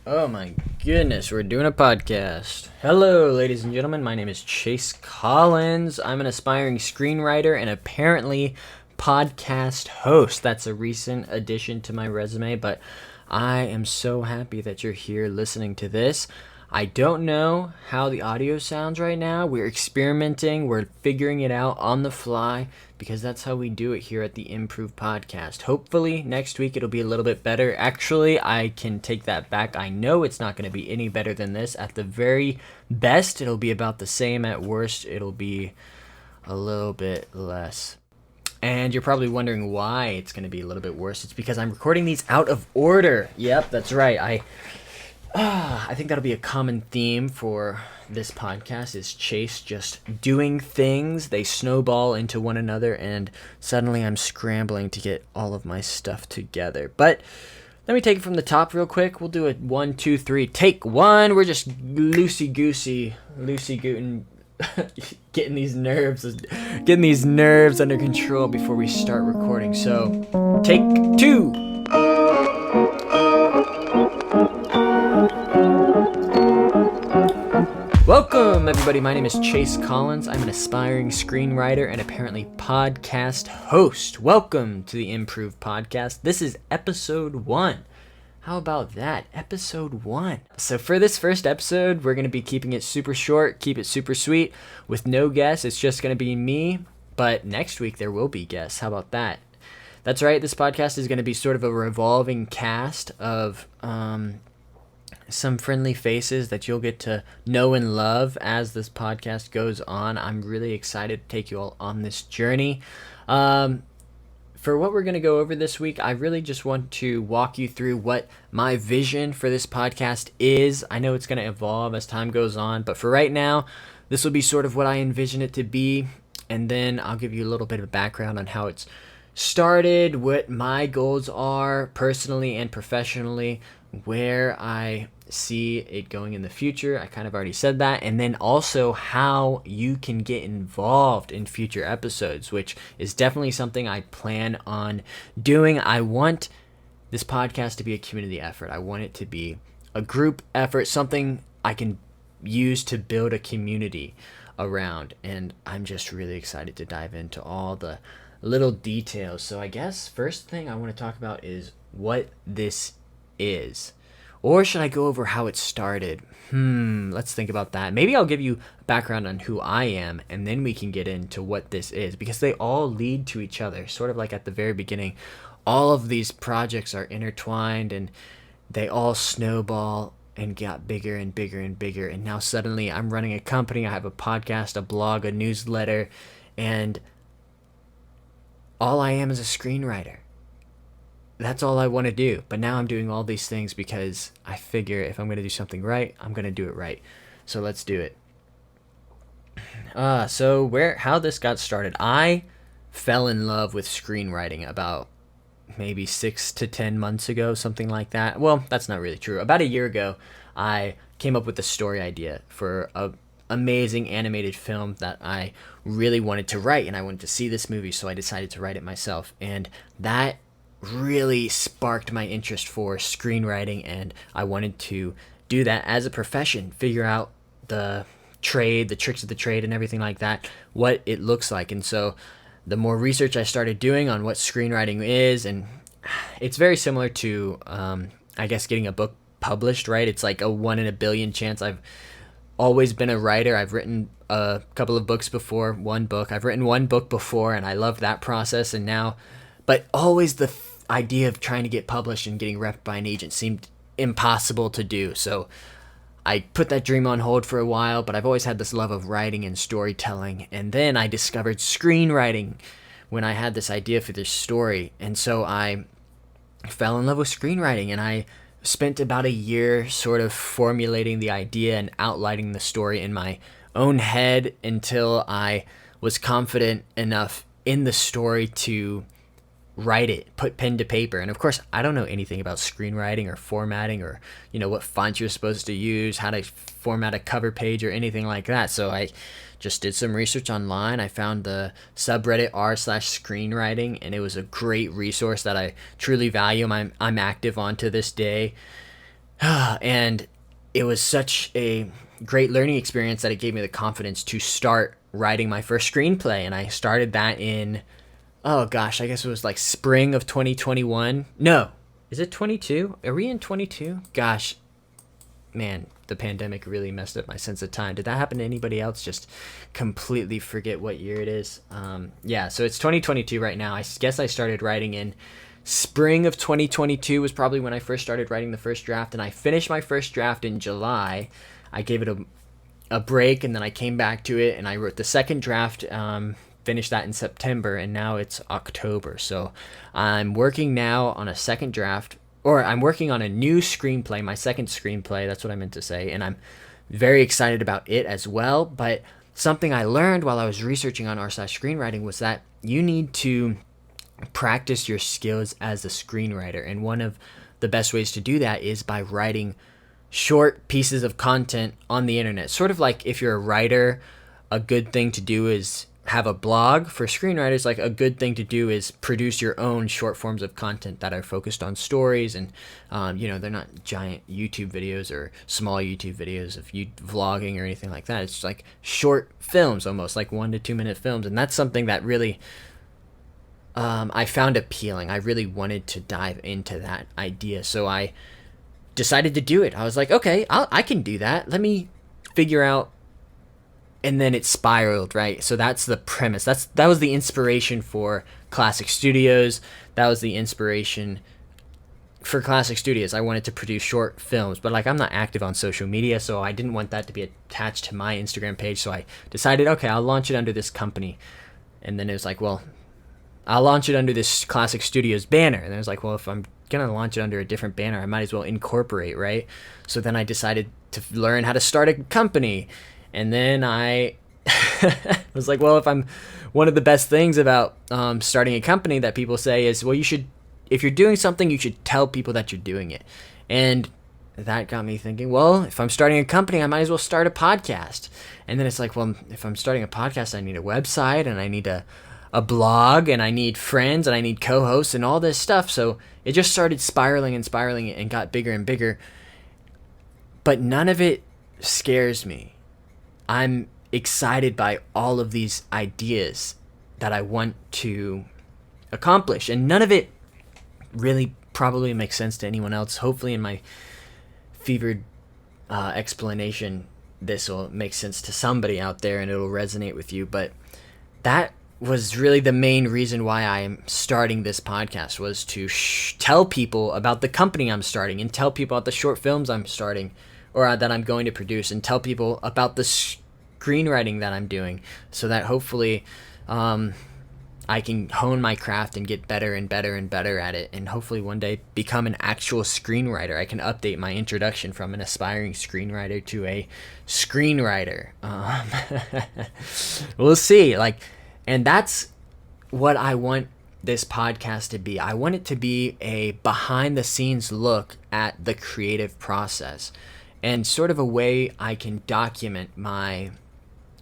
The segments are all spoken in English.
Oh my goodness, we're doing a podcast. Hello, ladies and gentlemen. My name is Chase Collins. I'm an aspiring screenwriter and apparently podcast host. That's a recent addition to my resume, but I am so happy that you're here listening to this. I don't know how the audio sounds right now. We're experimenting, we're figuring it out on the fly because that's how we do it here at the Improve Podcast. Hopefully, next week it'll be a little bit better. Actually, I can take that back. I know it's not going to be any better than this. At the very best, it'll be about the same. At worst, it'll be a little bit less. And you're probably wondering why it's going to be a little bit worse. It's because I'm recording these out of order. Yep, that's right. I think that'll be a common theme for this podcast is Chase just doing things. They snowball into one another, and suddenly I'm scrambling to get all of my stuff together. But let me take it from the top real quick. We'll do a 1, 2, 3. Take one. We're just loosey-gooting, getting these nerves under control before we start recording. So, take 2. Welcome, everybody. My name is Chase Collins. I'm an aspiring screenwriter and apparently podcast host. Welcome to the Improve Podcast. This is episode 1. How about that? Episode 1. So for this first episode, we're going to be keeping it super short, keep it super sweet, with no guests. It's just going to be me, but next week there will be guests. How about that? That's right. This podcast is going to be sort of a revolving cast of some friendly faces that you'll get to know and love as this podcast goes on. I'm really excited to take you all on this journey. For what we're going to go over this week, I really just want to walk you through what my vision for this podcast is. I know it's going to evolve as time goes on, but for right now, this will be sort of what I envision it to be, and then I'll give you a little bit of background on how it's started, what my goals are personally and professionally, where I see it going in the future. I kind of already said that. And then also how you can get involved in future episodes, which is definitely something I plan on doing. I want this podcast to be a community effort. I want it to be a group effort, something I can use to build a community around. And I'm just really excited to dive into all the little details. So I guess first thing I want to talk about is what this is. Or should I go over how it started? Let's think about that. Maybe I'll give you a background on who I am, and then we can get into what this is, because they all lead to each other. Sort of like at the very beginning, all of these projects are intertwined, and they all snowball and got bigger and bigger and bigger. And now suddenly I'm running a company. I have a podcast, a blog, a newsletter, and all I am is a screenwriter. That's all I want to do. But now I'm doing all these things because I figure if I'm going to do something right, I'm going to do it right. So let's do it. How this got started. I fell in love with screenwriting about maybe 6 to 10 months ago, something like that. Well, that's not really true. About a year ago, I came up with a story idea for a amazing animated film that I really wanted to write, and I wanted to see this movie, so I decided to write it myself. And that really sparked my interest for screenwriting, and I wanted to do that as a profession, figure out the trade, the tricks of the trade and everything like that, what it looks like. And so the more research I started doing on what screenwriting is, and it's very similar to I guess getting a book published, right? It's like a 1 in a billion chance. I've always been a writer. I've written a couple of books before, one book. I've written one book before, and I loved that process. And now, but always the idea of trying to get published and getting repped by an agent seemed impossible to do. So I put that dream on hold for a while, but I've always had this love of writing and storytelling. And then I discovered screenwriting when I had this idea for this story. And so I fell in love with screenwriting, and I spent about a year sort of formulating the idea and outlining the story in my own head until I was confident enough in the story to write it, put pen to paper. And of course, I don't know anything about screenwriting or formatting or, what fonts you're supposed to use, how to format a cover page or anything like that. So I just did some research online. I found the subreddit r/screenwriting, and it was a great resource that I truly value. I'm active on to this day. And it was such a great learning experience that it gave me the confidence to start writing my first screenplay. And I started that in, oh gosh, I guess it was like spring of 2021. No, is it 22? Are we in 22? Gosh, man, the pandemic really messed up my sense of time. Did that happen to anybody else? Just completely forget what year it is. Yeah, so it's 2022 right now. I guess I started writing in spring of 2022 was probably when I first started writing the first draft, and I finished my first draft in July. I gave it a break, and then I came back to it, and I wrote the second draft, finished that in September, and now it's October. So I'm working now on a second draft, or I'm working on a new screenplay, my second screenplay, that's what I meant to say, and I'm very excited about it as well. But something I learned while I was researching on r/screenwriting was that you need to practice your skills as a screenwriter, and one of the best ways to do that is by writing short pieces of content on the internet. Sort of like if you're a writer, a good thing to do is have a blog. For screenwriters, like a good thing to do is produce your own short forms of content that are focused on stories, and they're not giant YouTube videos or small YouTube videos of you vlogging or anything like that. It's just like short films, almost like 1 to 2 minute films, and that's something that really I found appealing. I really wanted to dive into that idea, so I decided to do it. I was like, okay, I can do that. Let me figure out. And then it spiraled, right? So that's the premise. That was the inspiration for Classic Studios. That was the inspiration for Classic Studios. I wanted to produce short films, but like I'm not active on social media, so I didn't want that to be attached to my Instagram page. So I decided, okay, I'll launch it under this company. And then it was like, well, I'll launch it under this Classic Studios banner. And I was like, well, if I'm going to launch it under a different banner, I might as well incorporate, right? So then I decided to learn how to start a company. And then I was like, well, one of the best things about starting a company that people say is, well, if you're doing something, you should tell people that you're doing it. And that got me thinking, well, if I'm starting a company, I might as well start a podcast. And then it's like, well, if I'm starting a podcast, I need a website, and I need a blog, and I need friends, and I need co-hosts and all this stuff. So it just started spiraling and got bigger and bigger. But none of it scares me. I'm excited by all of these ideas that I want to accomplish, and none of it really probably makes sense to anyone else. Hopefully in my fevered explanation, this will make sense to somebody out there and it'll resonate with you. But that was really the main reason why I'm starting this podcast, was to tell people about the company I'm starting, and tell people about the short films I'm starting, or that I'm going to produce, and tell people about the screenwriting that I'm doing, so that hopefully I can hone my craft and get better and better and better at it, and hopefully one day become an actual screenwriter. I can update my introduction from an aspiring screenwriter to a screenwriter. We'll see. And that's what I want this podcast to be. I want it to be a behind the scenes look at the creative process, and sort of a way I can document my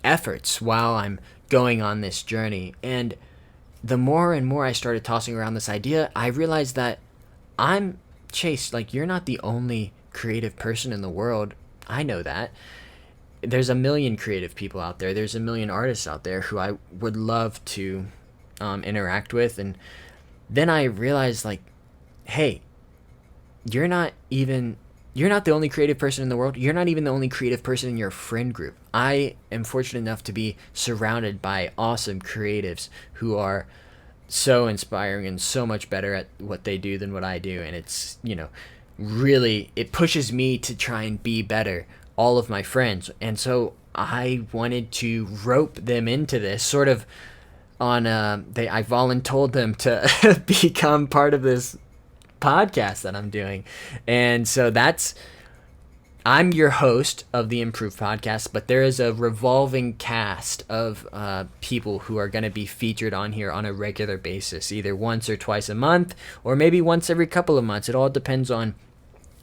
efforts while I'm going on this journey. And the more and more I started tossing around this idea, I realized that Chase, you're not the only creative person in the world. I know that. There's a million creative people out there. There's a million artists out there who I would love to interact with. And then I realized, hey, you're not the only creative person in the world. You're not even the only creative person in your friend group. I am fortunate enough to be surrounded by awesome creatives who are so inspiring and so much better at what they do than what I do. And it's, really, it pushes me to try and be better, all of my friends. And so I wanted to rope them into this sort of on, I voluntold them to become part of this podcast that I'm doing. And so I'm your host of the Improve podcast, but there is a revolving cast of people who are going to be featured on here on a regular basis, either once or twice a month, or maybe once every couple of months. It all depends on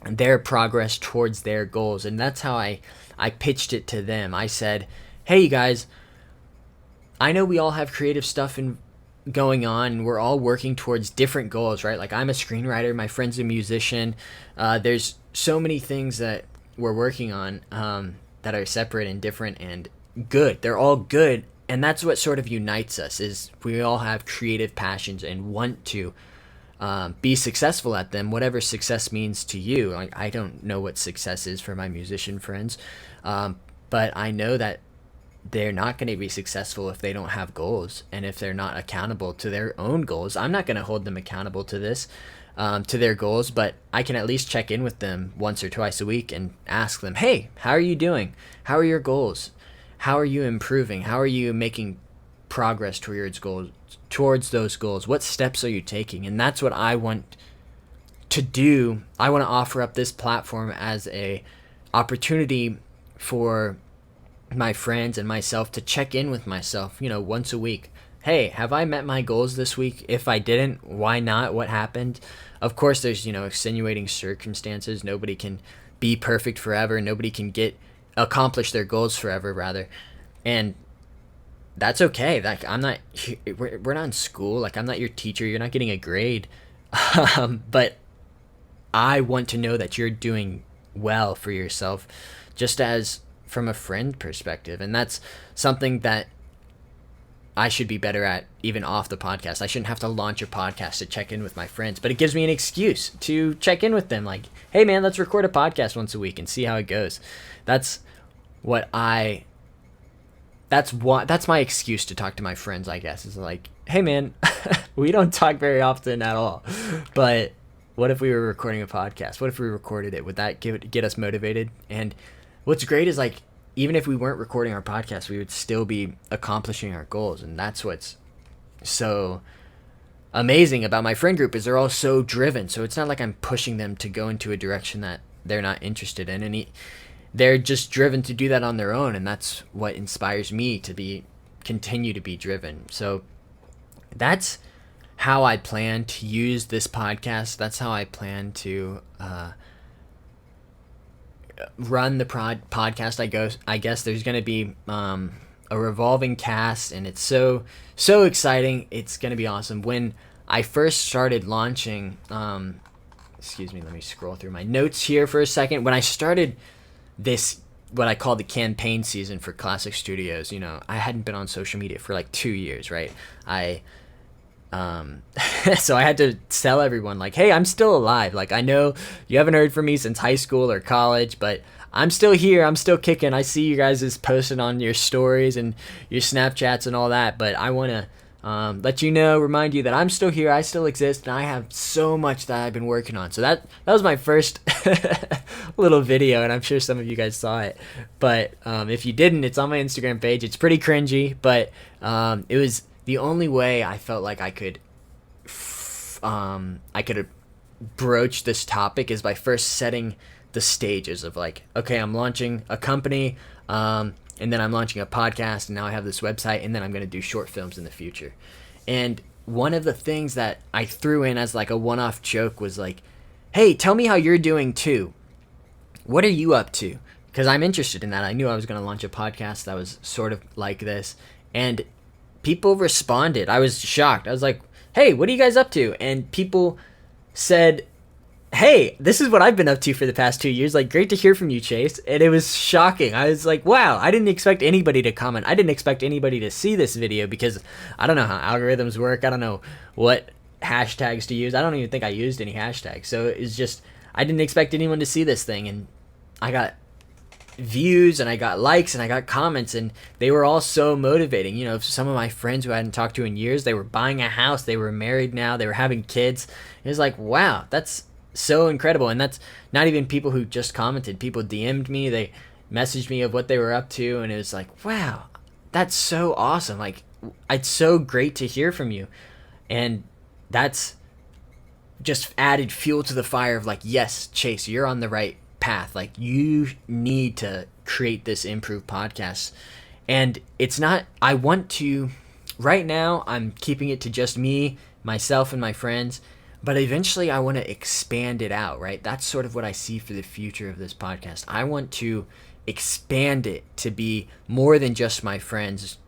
their progress towards their goals. And that's how I pitched it to them. I said, hey, you guys, I know we all have creative stuff going on, and we're all working towards different goals, right? I'm a screenwriter, my friend's a musician, there's so many things that we're working on that are separate and different and good. They're all good, and that's what sort of unites us. Is we all have creative passions and want to be successful at them, whatever success means to you. Like, I don't know what success is for my musician friends, but I know that they're not going to be successful if they don't have goals and if they're not accountable to their own goals. I'm not going to hold them accountable to this, to their goals, but I can at least check in with them once or twice a week and ask them, hey, how are you doing? How are your goals? How are you improving? How are you making progress towards those goals? What steps are you taking? And that's what I want to do. I want to offer up this platform as a opportunity for my friends and myself to check in with myself, once a week. Hey, have I met my goals this week? If I didn't, why not? What happened? Of course, there's, extenuating circumstances. Nobody can be perfect forever. Nobody can accomplish their goals forever, rather. And that's okay. Like, we're not in school. Like, I'm not your teacher. You're not getting a grade. But I want to know that you're doing well for yourself, just as from a friend perspective. And that's something that I should be better at, even off the podcast. I shouldn't have to launch a podcast to check in with my friends, but it gives me an excuse to check in with them. Like, hey man, let's record a podcast once a week and see how it goes. That's my excuse to talk to my friends, I guess, is like, hey man, we don't talk very often at all, but what if we were recording a podcast? What if we recorded it? Would that get us motivated? And what's great is, like, even if we weren't recording our podcast, we would still be accomplishing our goals. And that's what's so amazing about my friend group, is they're all so driven. So it's not like I'm pushing them to go into a direction that they're not interested in. And they're just driven to do that on their own. And that's what inspires me to continue to be driven. So that's how I plan to use this podcast. That's how I plan to run the podcast. I guess there's going to be a revolving cast, and it's so exciting. It's going to be awesome. When I first started launching, excuse me, let me scroll through my notes here for a second. When I started this, what I call the campaign season for Classic Studios, I hadn't been on social media for like 2 years, right? So I had to tell everyone, like, hey, I'm still alive. Like, I know you haven't heard from me since high school or college, but I'm still here. I'm still kicking. I see you guys is posting on your stories and your Snapchats and all that, but I want to let you know, remind you that I'm still here. I still exist, and I have so much that I've been working on. So that was my first little video, and I'm sure some of you guys saw it. But if you didn't, it's on my Instagram page. It's pretty cringy, but it was the only way I felt like I could broach this topic is by first setting the stages of, like, okay, I'm launching a company, and then I'm launching a podcast, and now I have this website, and then I'm going to do short films in the future. And one of the things that I threw in as like a one-off joke was like, hey, tell me how you're doing too. What are you up to? Because I'm interested in that. I knew I was going to launch a podcast that was sort of like this, and people responded. I was shocked. I was like, hey, what are you guys up to? And people said, hey, this is what I've been up to for the past 2 years. Like, great to hear from you, Chase. And it was shocking. I was like, wow, I didn't expect anybody to comment. I didn't expect anybody to see this video, because I don't know how algorithms work. I don't know what hashtags to use. I don't even think I used any hashtags. So it's just, I didn't expect anyone to see this thing. And I got views, and I got likes, and I got comments, and they were all so motivating. Some of my friends who I hadn't talked to in years, they were buying a house, they were married now, they were having kids. It was like, wow, that's so incredible. And that's not even people who just commented. People DM'd me, they messaged me of what they were up to, and it was like, wow, that's so awesome. Like, it's so great to hear from you. And that's just added fuel to the fire of, like, yes, Chase, you're on the right path. Like, you need to create this improved podcast. And it's not, I want to, right now I'm keeping it to just me, myself, and my friends, but eventually I want to expand it out, right? That's sort of what I see for the future of this podcast. I want to expand it to be more than just my friends,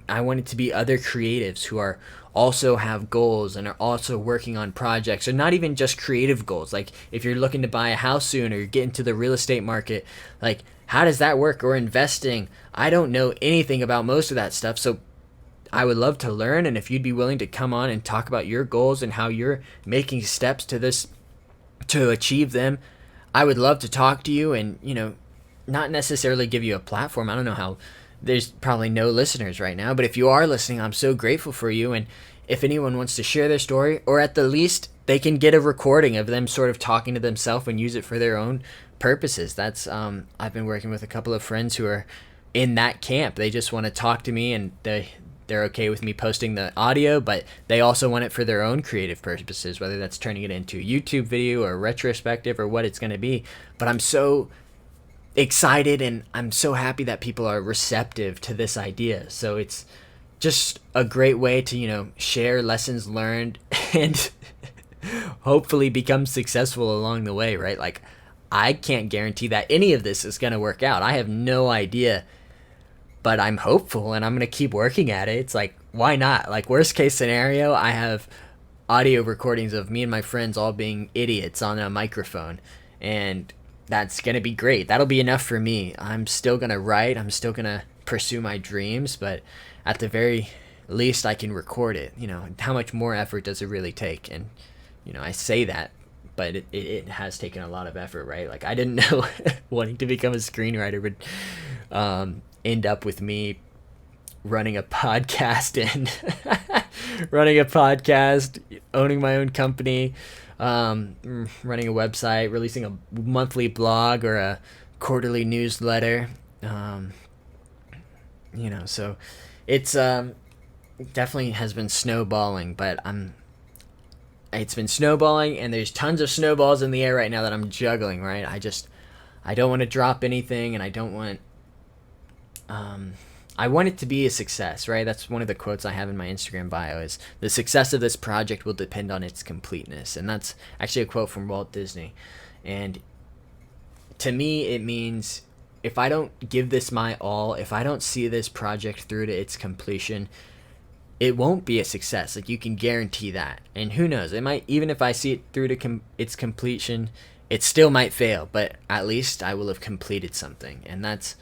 I want it to be other creatives who are also have goals and are also working on projects, or not even just creative goals. Like if you're looking to buy a house soon or you're getting to the real estate market, like how does that work? Or investing. I don't know anything about most of that stuff. So I would love to learn. And if you'd be willing to come on and talk about your goals and how you're making steps to this to achieve them, I would love to talk to you and, not necessarily give you a platform. I don't know how, there's probably no listeners right now, but if you are listening, I'm so grateful for you. And if anyone wants to share their story, or at the least they can get a recording of them sort of talking to themselves and use it for their own purposes. That's I've been working with a couple of friends who are in that camp. They just want to talk to me, and they're okay with me posting the audio, but they also want it for their own creative purposes, whether that's turning it into a YouTube video or a retrospective or what it's going to be. But I'm so excited and I'm so happy that people are receptive to this idea. So it's just a great way to, share lessons learned and hopefully become successful along the way, right? Like, I can't guarantee that any of this is going to work out. I have no idea, but I'm hopeful and I'm going to keep working at it. It's like, why not? Like, worst case scenario, I have audio recordings of me and my friends all being idiots on a microphone, and that's going to be great. That'll be enough for me. I'm still going to write. I'm still going to pursue my dreams, but at the very least I can record it. How much more effort does it really take? And, I say that, but it has taken a lot of effort, right? Like, I didn't know wanting to become a screenwriter would end up with me running a podcast and owning my own company, running a website, releasing a monthly blog or a quarterly newsletter. So it's definitely has been snowballing, but it's been snowballing, and there's tons of snowballs in the air right now that I'm juggling, right? I don't want to drop anything, and I don't want I want it to be a success, right? That's one of the quotes I have in my Instagram bio is, the success of this project will depend on its completeness. And that's actually a quote from Walt Disney. And to me, it means if I don't give this my all, if I don't see this project through to its completion, it won't be a success. Like, you can guarantee that. And who knows, it might, even if I see it through to its completion, it still might fail, but at least I will have completed something. And that's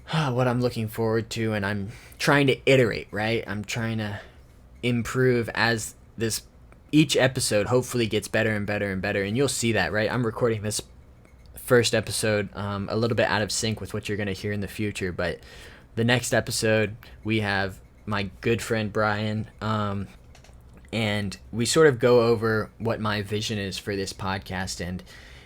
what I'm looking forward to, and I'm trying to iterate, right? I'm trying to improve as each episode hopefully gets better and better and better, and you'll see that, right? I'm recording this first episode a little bit out of sync with what you're going to hear in the future, but the next episode we have my good friend Brian, and we sort of go over what my vision is for this podcast, and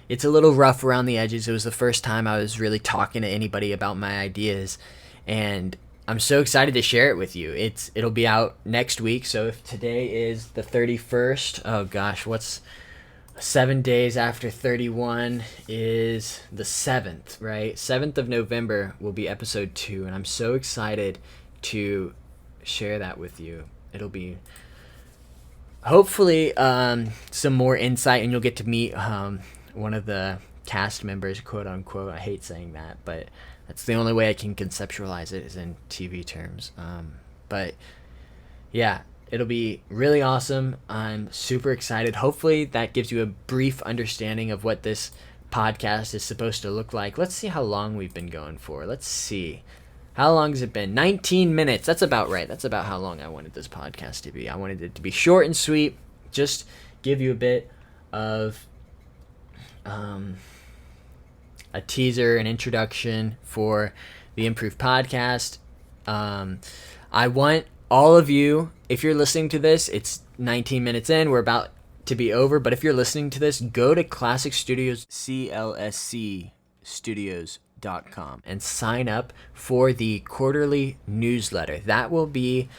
it's a little rough around the edges. It was the first time I was really talking to anybody about my ideas, and I'm so excited to share it with you. It'll be out next week, so if today is the 31st, oh gosh, what's 7 days after 31 is the 7th, right? 7th of November will be episode 2, and I'm so excited to share that with you. It'll be hopefully some more insight, and you'll get to meet one of the cast members, quote unquote. I hate saying that, but that's the only way I can conceptualize it, is in TV terms. But yeah, it'll be really awesome. I'm super excited. Hopefully that gives you a brief understanding of what this podcast is supposed to look like. Let's see how long we've been going for. Let's see. How long has it been? 19 minutes. That's about right. That's about how long I wanted this podcast to be. I wanted it to be short and sweet. Just give you a bit of a teaser, an introduction for the Improved Podcast. I want all of you, if you're listening to this, it's 19 minutes in, we're about to be over, but if you're listening to this, go to Classic Studios, clscstudios.com, and sign up for the quarterly newsletter. That will be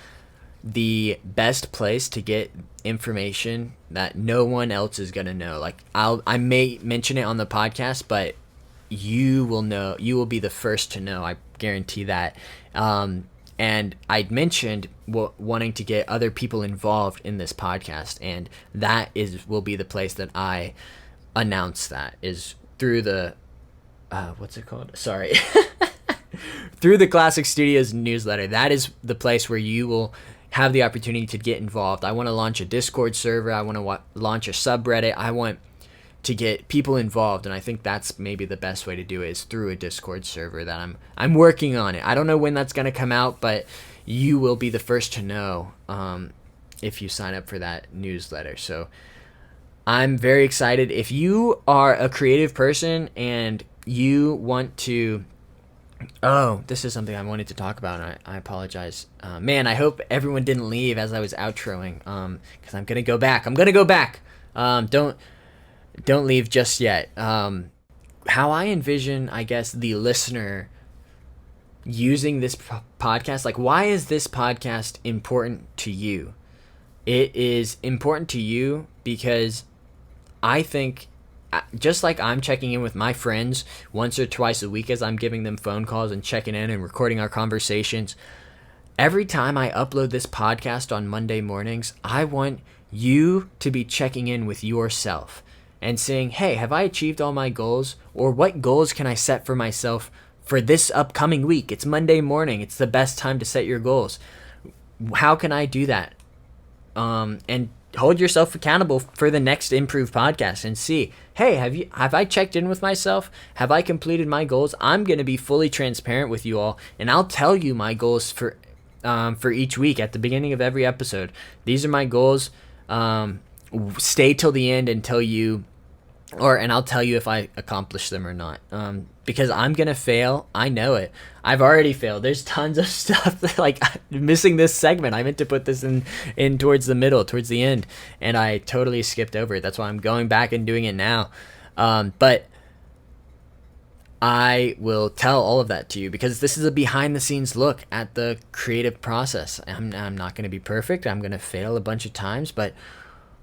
the best place to get information that no one else is going to know. Like, I may mention it on the podcast, but you will be the first to know. I guarantee that. And I'd mentioned wanting to get other people involved in this podcast, and that will be the place that I announce that, is through the what's it called? Sorry. through the Classic Studios newsletter. That is the place where you will have the opportunity to get involved. I want to launch a Discord server. I want to launch a subreddit. I want to get people involved, and I think that's maybe the best way to do it is through a Discord server that I'm working on it. I don't know when that's going to come out, but you will be the first to know if you sign up for that newsletter. So I'm very excited. If you are a creative person and you want to... Oh, this is something I wanted to talk about, and I apologize. Man, I hope everyone didn't leave as I was outroing, because I'm going to go back. Don't leave just yet. How I envision, I guess, the listener using this podcast, like, why is this podcast important to you? It is important to you because I think, just like I'm checking in with my friends once or twice a week as I'm giving them phone calls and checking in and recording our conversations, every time I upload this podcast on Monday mornings, I want you to be checking in with yourself and saying, hey, have I achieved all my goals? Or what goals can I set for myself for this upcoming week? It's Monday morning. It's the best time to set your goals. How can I do that? And hold yourself accountable for the next improved podcast and see, hey, have I checked in with myself? Have I completed my goals? I'm going to be fully transparent with you all, and I'll tell you my goals for each week at the beginning of every episode. These are my goals. Stay till the end and I'll tell you if I accomplish them or not. Because I'm gonna fail. I know it. I've already failed. There's tons of stuff like missing this segment. I meant to put this in towards the middle, towards the end, and I totally skipped over it. That's why I'm going back and doing it now. But I will tell all of that to you because this is a behind the scenes look at the creative process. I'm not going to be perfect. I'm going to fail a bunch of times, but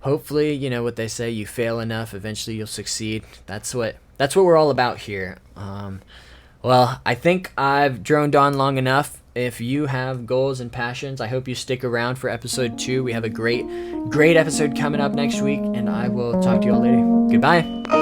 hopefully, you know what they say, you fail enough, eventually you'll succeed. That's what we're all about here. Well, I think I've droned on long enough. If you have goals and passions, I hope you stick around for episode 2. We have a great episode coming up next week, and I will talk to you all later. Goodbye.